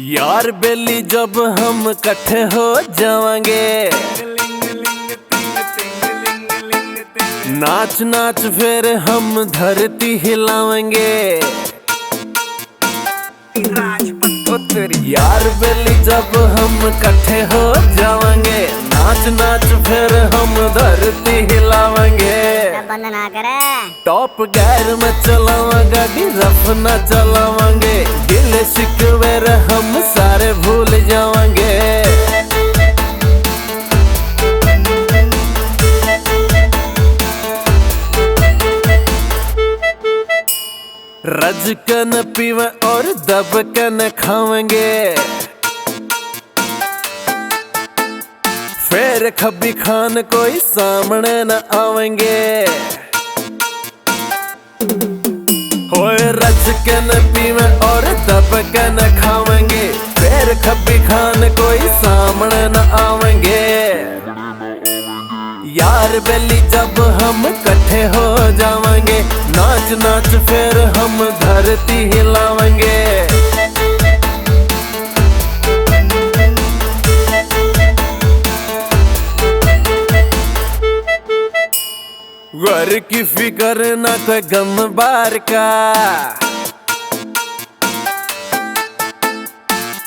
यार बेली जब हम इकट्ठे हो जावांगे, नाच नाच फिर हम धरती हिलावेंगे। यार बेली जब हम इकट्ठे हो जावांगे, नाच नाच फिर हम धरती हिलावेंगे। बंद ना करे, टॉप गेयर में चलावा गाड़ी, रफ ना चलावांगे, गिले शिकवे हम सारे भूल जावांगे। रज कन पीवे और दब कन खावेंगे, फिर खब्बी खान कोई सामने न आवेंगे। होए रज कन पीवे और दब कन खावेंगे, फिर खब्बी खान कोई सामने न आवेंगे। यार बेली जब हम इकट्ठे हो जावांगे, नाच नाच फिर हम धरती हिलावेंगे। घर की फिक्र ना कोई गम बार का,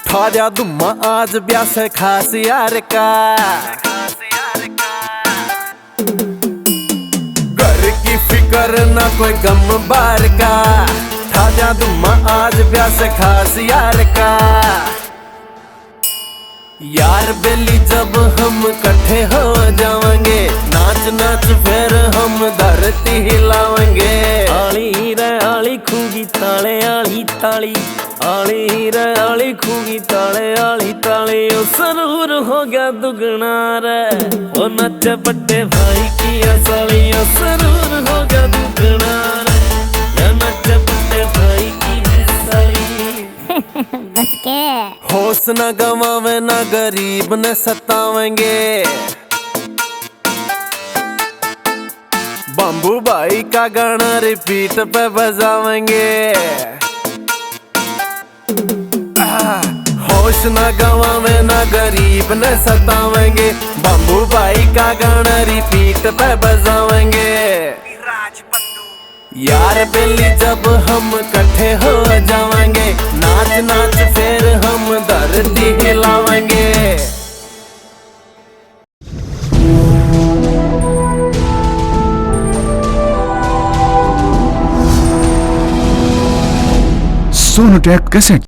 थाजा दुम्मा आज ब्याह से खास यार का। घर की फिक्र ना कोई गम बार का, थाजा दुम्मा आज ब्याह से खास यार का। यार बेली जब हम इकट्ठे हो जावांगे, नाच नाच फिर हम धरती हिलावेंगे। आली रे आली खूगी ताले आली ताली, आली रे आली खूगी ताले आली ताली। ओ सरूर हो गया दुगना रे, ओ नच बट्टे भाई की असली। ओ सरूर हो गया दुगना रे, या नच बट्टे भाई की असली। बच के होश न गवावे ना गरीब न सतावेंगे, बम्बू भाई का गाना रिपीट पे बजावेंगे। होश न गवावे ना गरीब न सतावेंगे, बम्बू भाई का गाना रिपीट पे बजावेंगे। यार बेली जब हम इकट्ठे हो जावांगे, नाच नाच फिर हम धरती हिलावेंगे। सोनोटेक कैसेट